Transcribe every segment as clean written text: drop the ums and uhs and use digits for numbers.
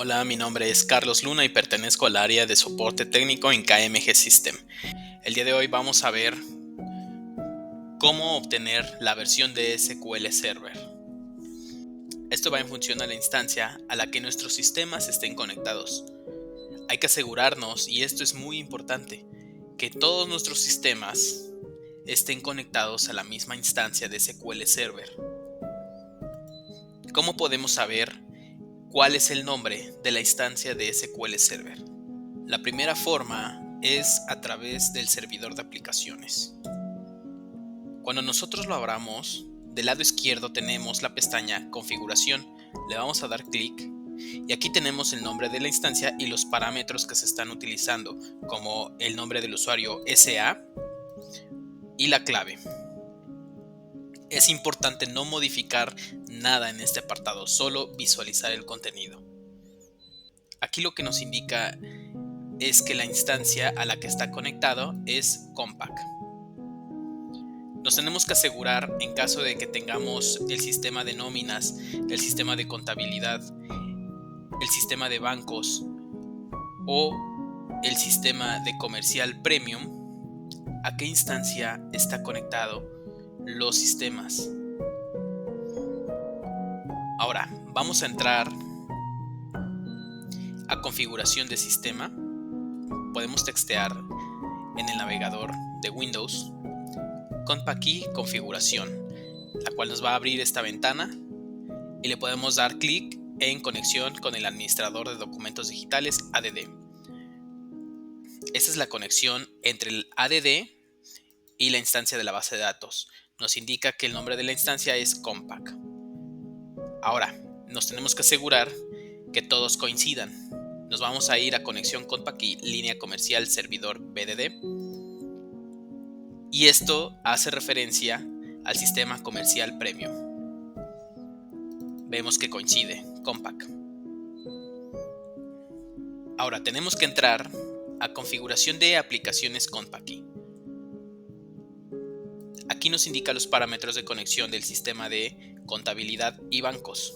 Hola, mi nombre es Carlos Luna y pertenezco al área de soporte técnico en KMG System. El día de hoy vamos a ver cómo obtener la versión de SQL Server. Esto va en función a la instancia a la que nuestros sistemas estén conectados. Hay que asegurarnos, y esto es muy importante, que todos nuestros sistemas estén conectados a la misma instancia de SQL Server. ¿Cómo podemos saber cuál es el nombre de la instancia de SQL Server? La primera forma es a través del servidor de aplicaciones. Cuando nosotros lo abramos, del lado izquierdo tenemos la pestaña Configuración. Le vamos a dar clic y aquí tenemos el nombre de la instancia y los parámetros que se están utilizando, como el nombre del usuario SA y la clave. Es importante no modificar nada en este apartado, solo visualizar el contenido. Aquí lo que nos indica es que la instancia a la que está conectado es Compact. Nos tenemos que asegurar, en caso de que tengamos el sistema de nóminas, el sistema de contabilidad, el sistema de bancos o el sistema de comercial premium, a qué instancia está conectado los sistemas. Ahora vamos a entrar a configuración de sistema. Podemos textear en el navegador de Windows Compact Key configuración, la cual nos va a abrir esta ventana y le podemos dar clic en conexión con el administrador de documentos digitales ADD. Esta es la conexión entre el ADD y la instancia de la base de datos. Nos indica que el nombre de la instancia es Compact. Ahora, nos tenemos que asegurar que todos coincidan. Nos vamos a ir a conexión Compact Key, línea comercial servidor BDD. Y esto hace referencia al sistema comercial premium. Vemos que coincide, Compact. Ahora tenemos que entrar a configuración de aplicaciones Compact Key. Aquí nos indica los parámetros de conexión del sistema de contabilidad y bancos.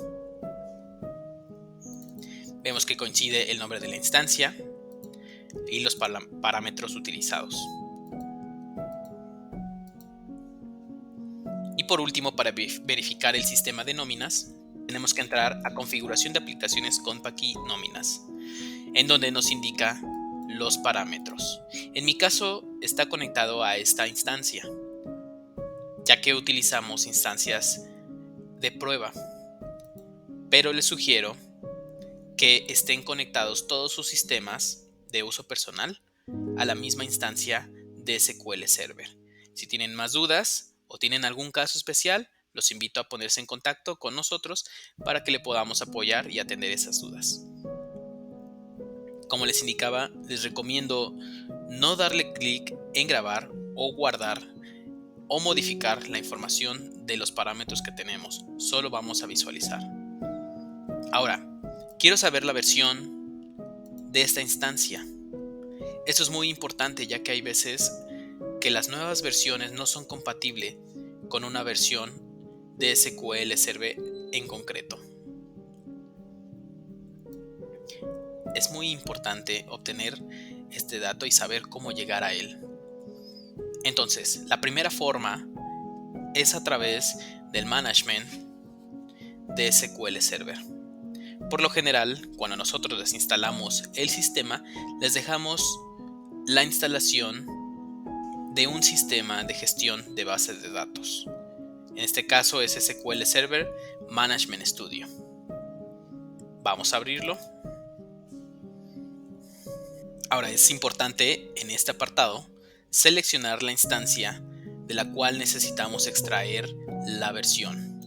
Vemos que coincide el nombre de la instancia y los parámetros utilizados. Y por último, para verificar el sistema de nóminas, tenemos que entrar a configuración de aplicaciones Compact Key nóminas, en donde nos indica los parámetros. En mi caso está conectado a esta instancia, ya que utilizamos instancias de prueba, pero les sugiero que estén conectados todos sus sistemas de uso personal a la misma instancia de SQL Server. Si tienen más dudas o tienen algún caso especial, los invito a ponerse en contacto con nosotros para que le podamos apoyar y atender esas dudas. Como les indicaba, les recomiendo no darle clic en grabar o guardar o modificar la información de los parámetros que tenemos. Solo vamos a visualizar. Ahora, quiero saber la versión de esta instancia. Esto es muy importante, ya que hay veces que las nuevas versiones no son compatibles con una versión de SQL Server en concreto. Es muy importante obtener este dato y saber cómo llegar a él. Entonces, la primera forma es a través del management de SQL Server. Por lo general, cuando nosotros desinstalamos el sistema, les dejamos la instalación de un sistema de gestión de bases de datos. En este caso es SQL Server Management Studio. Vamos a abrirlo. Ahora es importante en este apartado seleccionar la instancia de la cual necesitamos extraer la versión.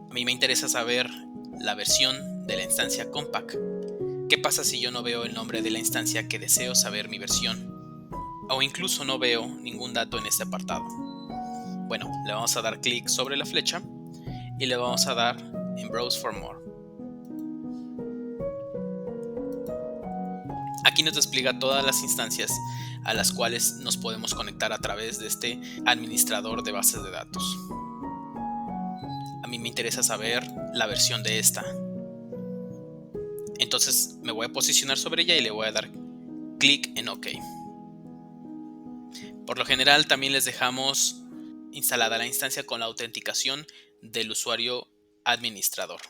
A mí me interesa saber la versión de la instancia Compact. ¿Qué pasa si yo no veo el nombre de la instancia que deseo saber mi versión? O incluso no veo ningún dato en este apartado. Bueno, le vamos a dar clic sobre la flecha y le vamos a dar en Browse for More. Aquí nos despliega todas las instancias a las cuales nos podemos conectar a través de este administrador de bases de datos. A mí me interesa saber la versión de esta. Entonces me voy a posicionar sobre ella y le voy a dar clic en OK. Por lo general también les dejamos instalada la instancia con la autenticación del usuario administrador.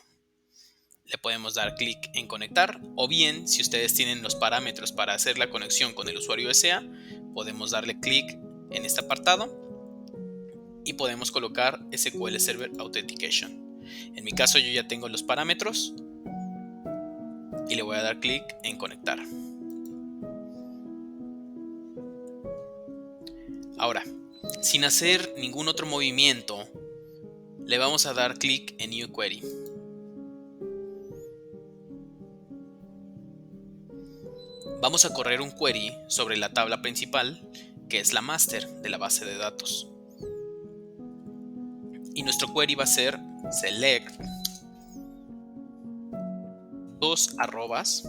Le podemos dar clic en conectar, o bien si ustedes tienen los parámetros para hacer la conexión con el usuario SA, podemos darle clic en este apartado y podemos colocar SQL Server Authentication. En mi caso yo ya tengo los parámetros y le voy a dar clic en conectar. Ahora, sin hacer ningún otro movimiento, le vamos a dar clic en New Query. Vamos a correr un query sobre la tabla principal, que es la master de la base de datos. Y nuestro query va a ser select dos arrobas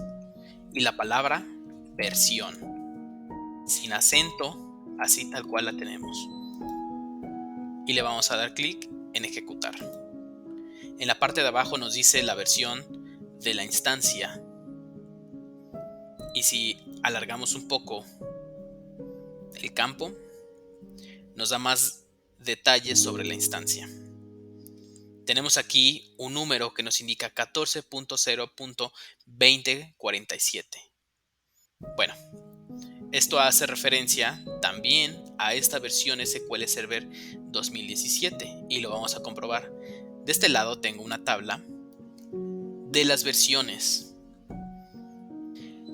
y la palabra versión, sin acento, así tal cual la tenemos. Y le vamos a dar clic en ejecutar. En la parte de abajo nos dice la versión de la instancia. Y si alargamos un poco el campo, nos da más detalles sobre la instancia. Tenemos aquí un número que nos indica 14.0.2047. Bueno, esto hace referencia también a esta versión SQL Server 2017 y lo vamos a comprobar. De este lado tengo una tabla de las versiones,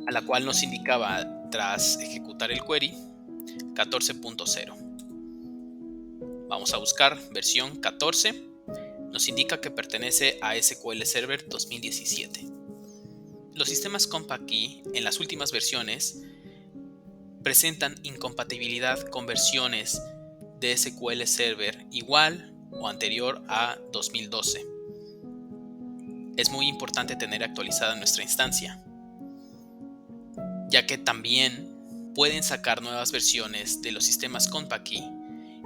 a la cual nos indicaba tras ejecutar el query 14.0. Vamos a buscar versión 14. Nos indica que pertenece a SQL Server 2017. Los sistemas Compact Key en las últimas versiones presentan incompatibilidad con versiones de SQL Server igual o anterior a 2012. Es muy importante tener actualizada nuestra instancia, ya que también pueden sacar nuevas versiones de los sistemas Compact Key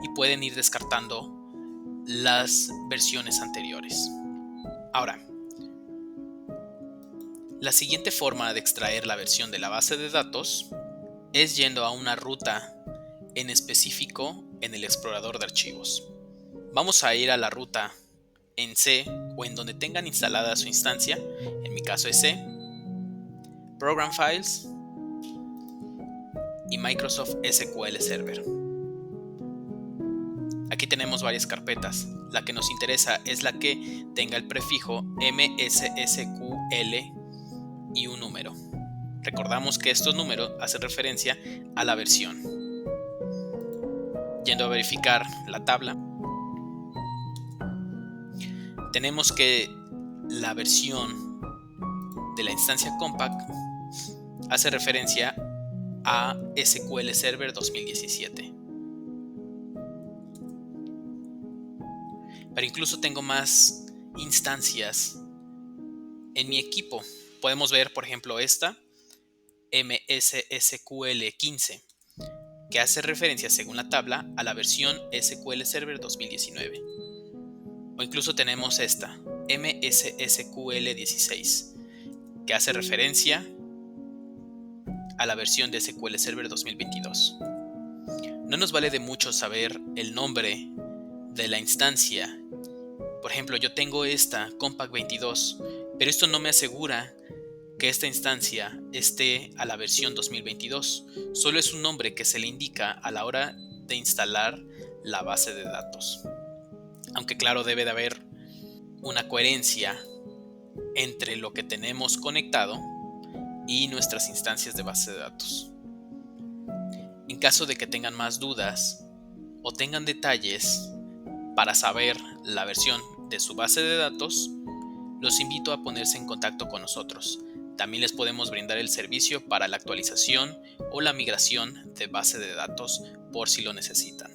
y pueden ir descartando las versiones anteriores. Ahora, la siguiente forma de extraer la versión de la base de datos es yendo a una ruta en específico en el explorador de archivos. Vamos a ir a la ruta en C o en donde tengan instalada su instancia. En mi caso es C, Program Files y Microsoft SQL Server. Aquí tenemos varias carpetas. La que nos interesa es la que tenga el prefijo MSSQL y un número. Recordamos que estos números hacen referencia a la versión. Yendo a verificar la tabla, tenemos que la versión de la instancia Compact hace referencia a SQL Server 2017. Pero incluso tengo más instancias en mi equipo. Podemos ver, por ejemplo, esta MSSQL 15, que hace referencia, según la tabla, a la versión SQL Server 2019. O incluso tenemos esta MSSQL 16, que hace referencia a la versión de SQL Server 2022. No nos vale de mucho saber el nombre de la instancia. Por ejemplo, yo tengo esta Compact 22, pero esto no me asegura que esta instancia esté a la versión 2022. Solo es un nombre que se le indica a la hora de instalar la base de datos. Aunque claro, debe de haber una coherencia entre lo que tenemos conectado y nuestras instancias de base de datos. En caso de que tengan más dudas o tengan detalles para saber la versión de su base de datos, los invito a ponerse en contacto con nosotros. También les podemos brindar el servicio para la actualización o la migración de base de datos por si lo necesitan.